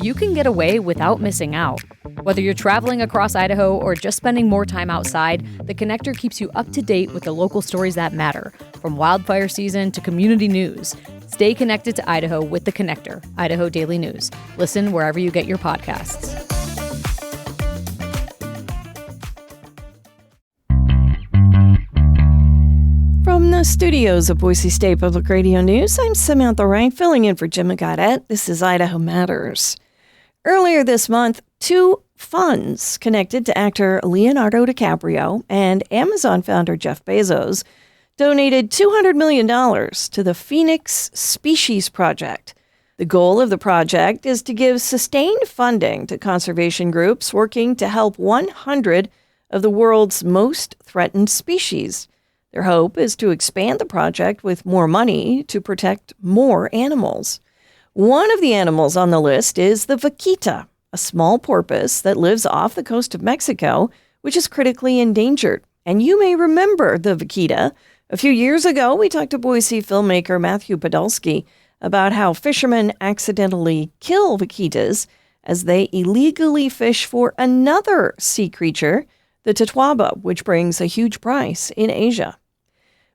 you can get away without missing out. Whether you're traveling across Idaho or just spending more time outside, the Connector keeps you up to date with the local stories that matter, from wildfire season to community news. Stay connected to Idaho with the Connector, Idaho Daily News. Listen wherever you get your podcasts. From the studios of Boise State Public Radio News, I'm Samantha Wright, filling in for Jim Gaudette. This is Idaho Matters. Earlier this month, two funds connected to actor Leonardo DiCaprio and Amazon founder Jeff Bezos donated $200 million to the Phoenix Species Project. The goal of the project is to give sustained funding to conservation groups working to help 100 of the world's most threatened species. Their hope is to expand the project with more money to protect more animals. One of the animals on the list is the vaquita, a small porpoise that lives off the coast of Mexico, which is critically endangered. And you may remember the vaquita. A few years ago, we talked to Boise filmmaker Matthew Podolsky about how fishermen accidentally kill vaquitas as they illegally fish for another sea creature, the tatuaba, which brings a huge price in Asia.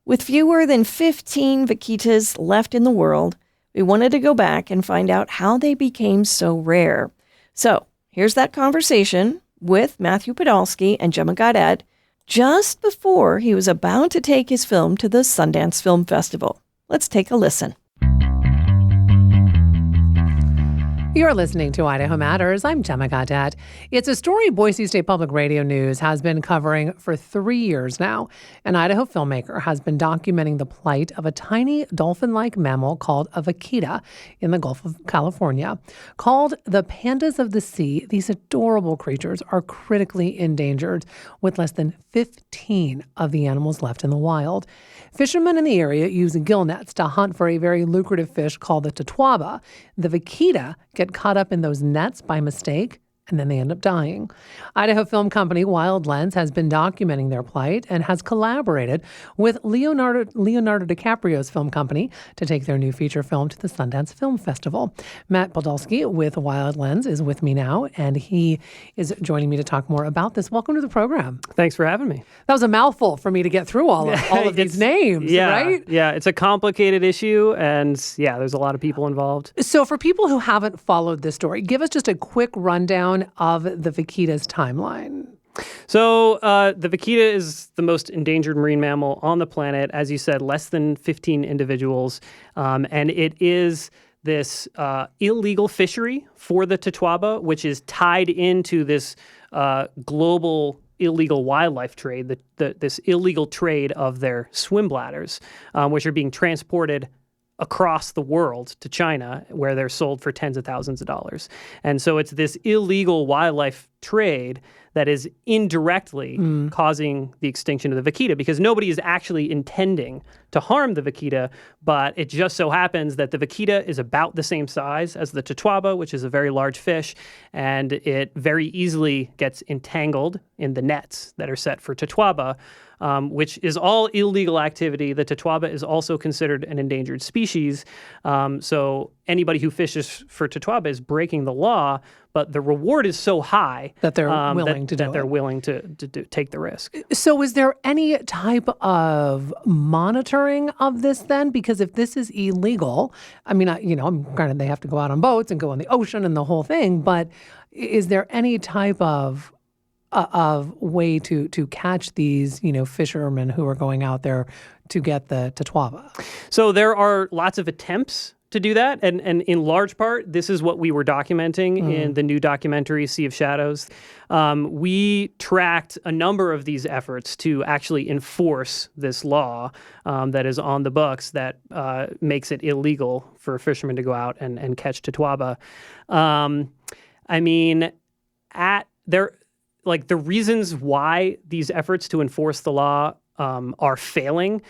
With fewer than 15 vaquitas left in the world, we wanted to go back and find out how they became so rare. So here's that conversation with Matthew Podolsky and Gemma Gaudette just before he was about to take his film to the Sundance Film Festival. Let's take a listen. You're listening to Idaho Matters. I'm Gemma Gaudette. It's a story Boise State Public Radio News has been covering for 3 years now. An Idaho filmmaker has been documenting the plight of a tiny dolphin-like mammal called a vaquita in the Gulf of California. Called the pandas of the sea, these adorable creatures are critically endangered, with less than 15 of the animals left in the wild. Fishermen in the area use gill nets to hunt for a very lucrative fish called the tatuaba. The vaquita get caught up in those nets by mistake, and then they end up dying. Idaho film company Wild Lens has been documenting their plight and has collaborated with Leonardo DiCaprio's film company to take their new feature film to the Sundance Film Festival. Matt Podolsky with Wild Lens is with me now, and he is joining me to talk more about this. Welcome to the program. Thanks for having me. That was a mouthful for me to get through all of these names, right? Yeah, it's a complicated issue, and there's a lot of people involved. So for people who haven't followed this story, give us just a quick rundown of the vaquita's timeline. So the vaquita is the most endangered marine mammal on the planet. As you said, less than 15 individuals. And it is this illegal fishery for the tatuaba, which is tied into this global illegal wildlife trade, this illegal trade of their swim bladders, which are being transported across the world to China, where they're sold for tens of thousands of dollars. And so it's this illegal wildlife trade that is indirectly causing the extinction of the vaquita, because nobody is actually intending to harm the vaquita, but it just so happens that the vaquita is about the same size as the tatuaba, which is a very large fish, and it very easily gets entangled in the nets that are set for tatuaba, which is all illegal activity. The tatuaba is also considered an endangered species, so anybody who fishes for tatuaba is breaking the law, but the reward is so high that they're willing to take the risk. So is there any type of monitoring of this then? Because if this is illegal, I mean, granted they have to go out on boats and go in the ocean and the whole thing, but is there any type of way to catch these, fishermen who are going out there to get the tatuaba? So there are lots of attempts to do that. And in large part, this is what we were documenting in the new documentary, Sea of Shadows. We tracked a number of these efforts to actually enforce this law that is on the books that makes it illegal for fishermen to go out and catch tatuaba. The reasons why these efforts to enforce the law are failing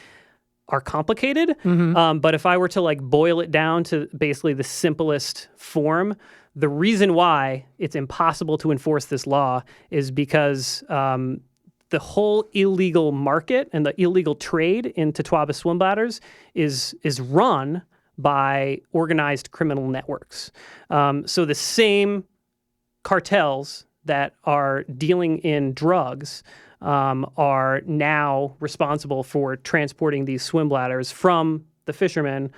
are complicated. But if I were to boil it down to basically the simplest form, the reason why it's impossible to enforce this law is because the whole illegal market and the illegal trade in tatuaba swim bladders is run by organized criminal networks. So the same cartels that are dealing in drugs are now responsible for transporting these swim bladders from the fishermen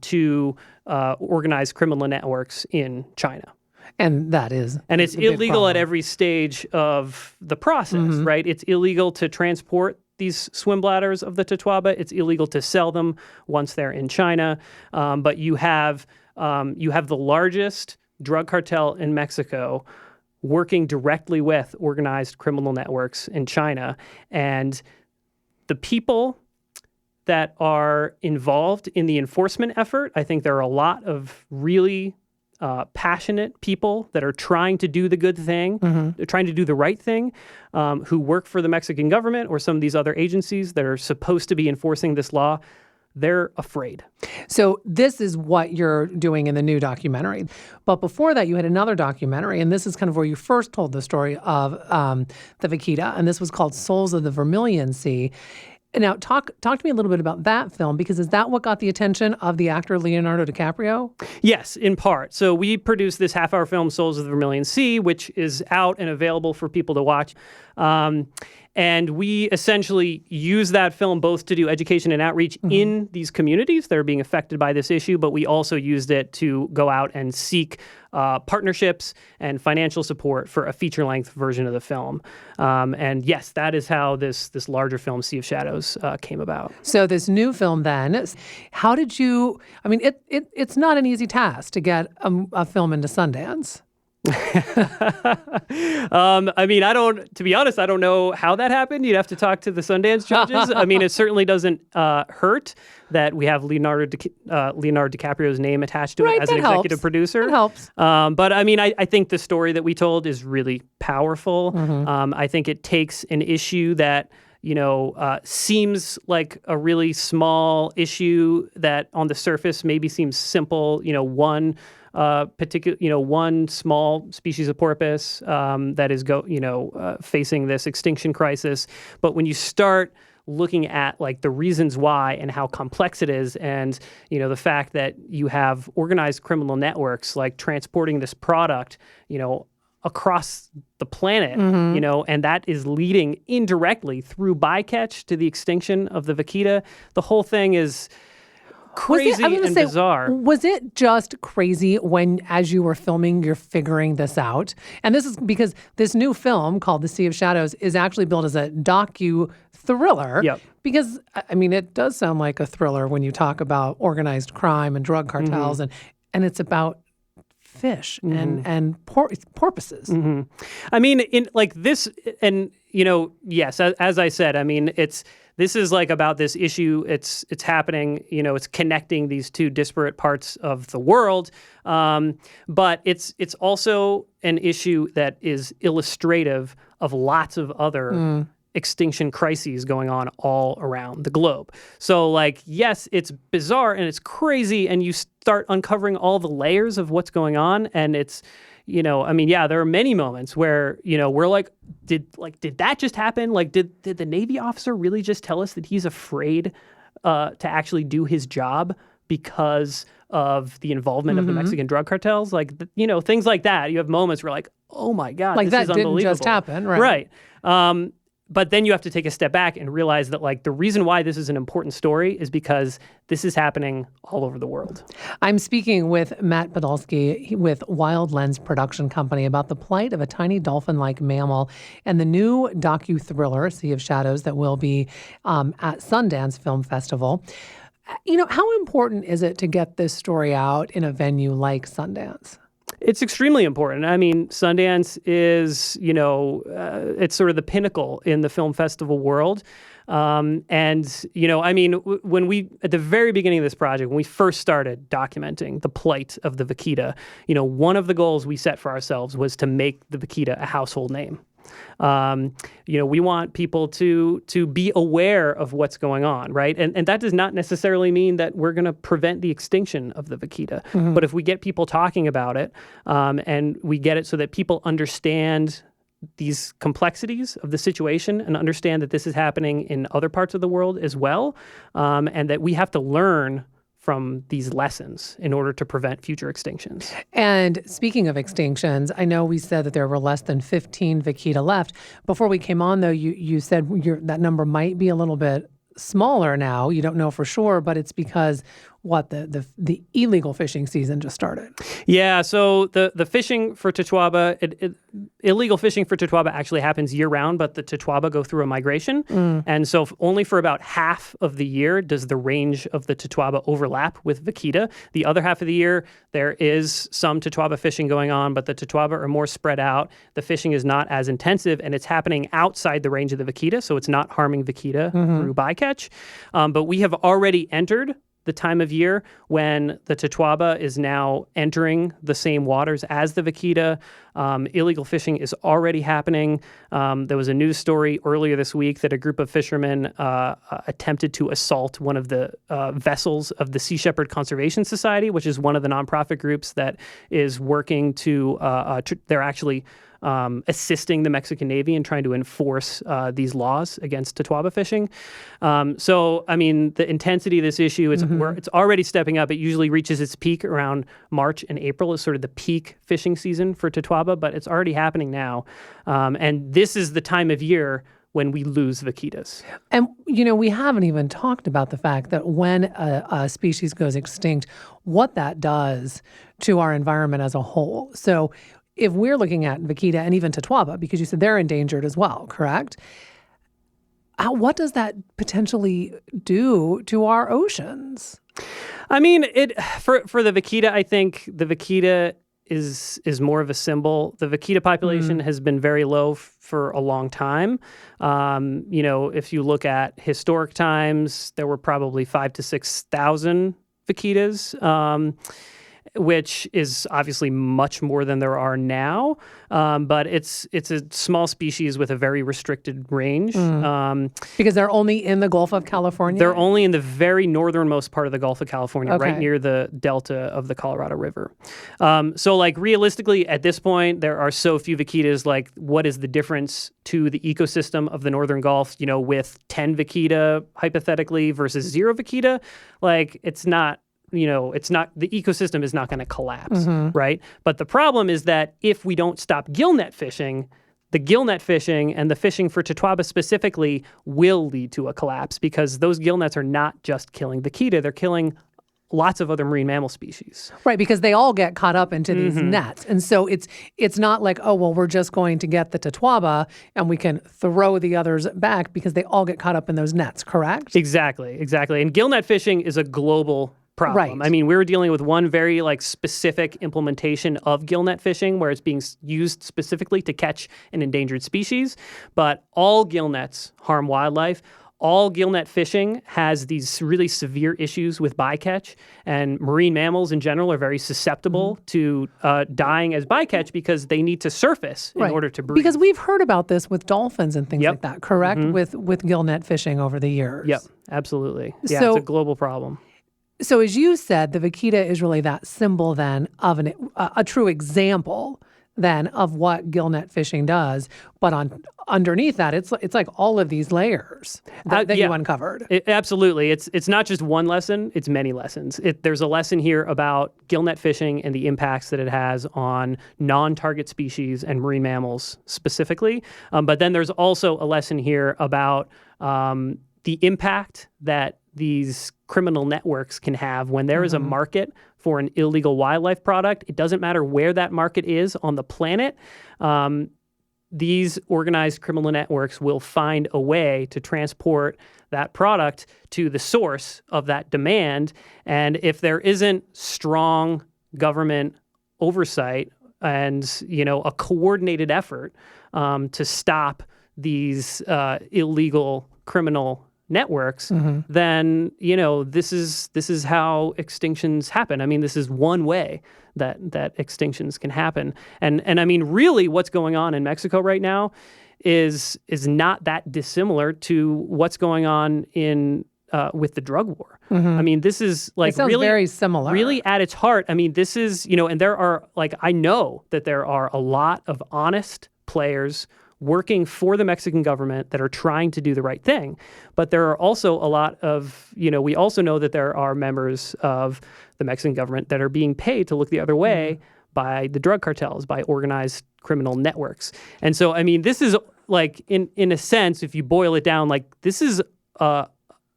to organized criminal networks in China. And that is And it's a big illegal at problem. every stage of the process, right? It's illegal to transport these swim bladders of the Totuaba. It's illegal to sell them once they're in China. But you have the largest drug cartel in Mexico working directly with organized criminal networks in China. And the people that are involved in the enforcement effort, I think there are a lot of really passionate people that are trying to do the good thing, trying to do the right thing, who work for the Mexican government or some of these other agencies that are supposed to be enforcing this law. They're afraid. So this is what you're doing in the new documentary. But before that, you had another documentary, and this is kind of where you first told the story of the vaquita, and this was called Souls of the Vermilion Sea. Now, talk to me a little bit about that film, because is that what got the attention of the actor Leonardo DiCaprio? Yes, in part. So we produced this half-hour film, Souls of the Vermilion Sea, which is out and available for people to watch. And we essentially use that film both to do education and outreach in these communities that are being affected by this issue, but we also used it to go out and seek partnerships and financial support for a feature-length version of the film. And yes, that is how this larger film, Sea of Shadows, came about. So this new film then, how did you, I mean, it's not an easy task to get a film into Sundance. I mean, to be honest, I don't know how that happened. You'd have to talk to the Sundance judges. I mean, it certainly doesn't hurt that we have Leonardo DiCaprio's name attached to it as an executive producer. It helps. But I mean, I think the story that we told is really powerful. I think it takes an issue that seems like a really small issue that on the surface maybe seems simple. One small species of porpoise that is facing this extinction crisis. But when you start looking at like the reasons why and how complex it is, and the fact that you have organized criminal networks like transporting this product, across the planet, and that is leading indirectly through bycatch to the extinction of the vaquita. The whole thing is crazy and bizarre. Was it just crazy when, as you were filming, you're figuring this out? And this is because this new film called The Sea of Shadows is actually billed as a docu-thriller. Yep. Because, I mean, it does sound like a thriller when you talk about organized crime and drug cartels, and it's about fish and porpoises. I mean, in like this, and yes, as I said, I mean, this is like about this issue. It's happening. It's connecting these two disparate parts of the world. But it's also an issue that is illustrative of lots of other extinction crises going on all around the globe. So like, yes, it's bizarre and it's crazy, and you start uncovering all the layers of what's going on, and it's, I mean, yeah, there are many moments where, we're like, did that just happen? Like, did the Navy officer really just tell us that he's afraid to actually do his job because of the involvement of the Mexican drug cartels? Like, things like that. You have moments where like, oh my God, like this that is unbelievable. didn't just happen, right? Right. But then you have to take a step back and realize that like the reason why this is an important story is because this is happening all over the world. I'm speaking with Matt Podolsky with Wild Lens Production Company about the plight of a tiny dolphin-like mammal and the new docu-thriller, Sea of Shadows, that will be at Sundance Film Festival. How important is it to get this story out in a venue like Sundance? It's extremely important. I mean, Sundance is, it's sort of the pinnacle in the film festival world. I mean, when at the very beginning of this project, when we first started documenting the plight of the vaquita, one of the goals we set for ourselves was to make the vaquita a household name. We want people to be aware of what's going on, right? And that does not necessarily mean that we're going to prevent the extinction of the vaquita. But if we get people talking about it, and we get it so that people understand these complexities of the situation and understand that this is happening in other parts of the world as well, and that we have to learn from these lessons in order to prevent future extinctions. And speaking of extinctions, I know we said that there were less than 15 vaquita left. Before we came on, though, you said that number might be a little bit smaller now. You don't know for sure, but it's because the illegal fishing season just started. Yeah, so the fishing for Totoaba, illegal fishing for Totoaba actually happens year-round, but the Totoaba go through a migration. And so only for about half of the year does the range of the Totoaba overlap with vaquita. The other half of the year, there is some Totoaba fishing going on, but the Totoaba are more spread out. The fishing is not as intensive, and it's happening outside the range of the vaquita, so it's not harming vaquita through bycatch. But we have already entered the time of year when the Totoaba is now entering the same waters as the vaquita. Illegal fishing is already happening. There was a news story earlier this week that a group of fishermen attempted to assault one of the vessels of the Sea Shepherd Conservation Society, which is one of the nonprofit groups that is working to, they're actually assisting the Mexican Navy in trying to enforce these laws against Totoaba fishing. So, I mean, the intensity of this issue, it's already stepping up. It usually reaches its peak around March and April is sort of the peak fishing season for Totoaba, but it's already happening now. And this is the time of year when we lose vaquitas. And, we haven't even talked about the fact that when a species goes extinct, what that does to our environment as a whole. So if we're looking at vaquita and even Totoaba, because you said they're endangered as well, correct? What does that potentially do to our oceans? I mean, for the vaquita, I think the vaquita is more of a symbol. The vaquita population has been very low for a long time. If you look at historic times, there were probably 5,000 to 6,000 vaquitas. Which is obviously much more than there are now, but it's a small species with a very restricted range. Because they're only in the Gulf of California? They're only in the very northernmost part of the Gulf of California, Okay. right near the delta of the Colorado River. So realistically, at this point, there are so few vaquitas. What is the difference to the ecosystem of the northern Gulf, with 10 vaquita, hypothetically, versus 0 vaquita? It's not... the ecosystem is not going to collapse, right? But the problem is that if we don't stop gillnet fishing, the gillnet fishing and the fishing for Totoaba specifically will lead to a collapse because those gillnets are not just killing vaquita, they're killing lots of other marine mammal species. Right, because they all get caught up into these nets. And so it's not like, oh, well, we're just going to get the Totoaba and we can throw the others back because they all get caught up in those nets, correct? Exactly. And gillnet fishing is a global problem. Right. I mean, we're dealing with one very specific implementation of gillnet fishing where it's being used specifically to catch an endangered species, but all gillnets harm wildlife. All gillnet fishing has these really severe issues with bycatch, and marine mammals in general are very susceptible to dying as bycatch because they need to surface in order to breed. Because we've heard about this with dolphins and things like that, correct? With gillnet fishing over the years. Yep, absolutely. Yeah, So- it's a global problem. So as you said, the vaquita is really that symbol then of a true example then of what gillnet fishing does. But underneath that, it's like all of these layers that you uncovered. Absolutely. It's not just one lesson, it's many lessons. There's a lesson here about gillnet fishing and the impacts that it has on non-target species and marine mammals specifically. But then there's also a lesson here about the impact that these criminal networks can have when there is a market for an illegal wildlife product. It doesn't matter where that market is on the planet. These organized criminal networks will find a way to transport that product to the source of that demand. And if there isn't strong government oversight and, a coordinated effort to stop these illegal criminal networks, then this is how extinctions happen. I mean, this is one way that extinctions can happen. And I mean, really, what's going on in Mexico right now is not that dissimilar to what's going on in with the drug war. I mean, this is It sounds really very similar. Really at its heart. I mean, this is and there are I know that there are a lot of honest players working for the Mexican government that are trying to do the right thing. But there are also a lot of, we also know that there are members of the Mexican government that are being paid to look the other way by the drug cartels, by organized criminal networks. And so, I mean, this is like, in a sense, if you boil it down, like this is a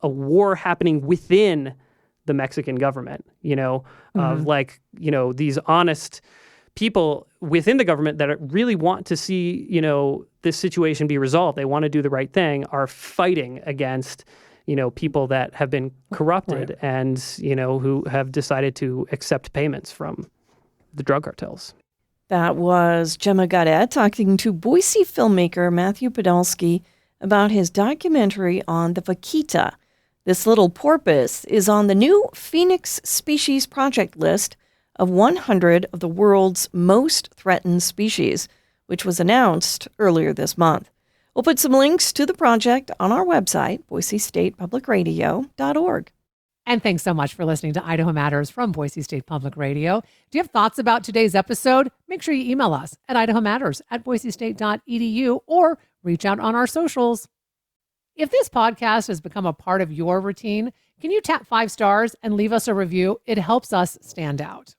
war happening within the Mexican government, of like, these honest people within the government that really want to see, this situation be resolved. They want to do the right thing, are fighting against, people that have been corrupted and, who have decided to accept payments from the drug cartels. That was Gemma Gaudet talking to Boise filmmaker Matthew Podolsky about his documentary on the vaquita. This little porpoise is on the new Phoenix Species Project list of 100 of the world's most threatened species, which was announced earlier this month. We'll put some links to the project on our website, boisestatepublicradio.org. And thanks so much for listening to Idaho Matters from Boise State Public Radio. Do you have thoughts about today's episode? Make sure you email us at idahomatters@boisestate.edu or reach out on our socials. If this podcast has become a part of your routine, can you tap 5 stars and leave us a review? It helps us stand out.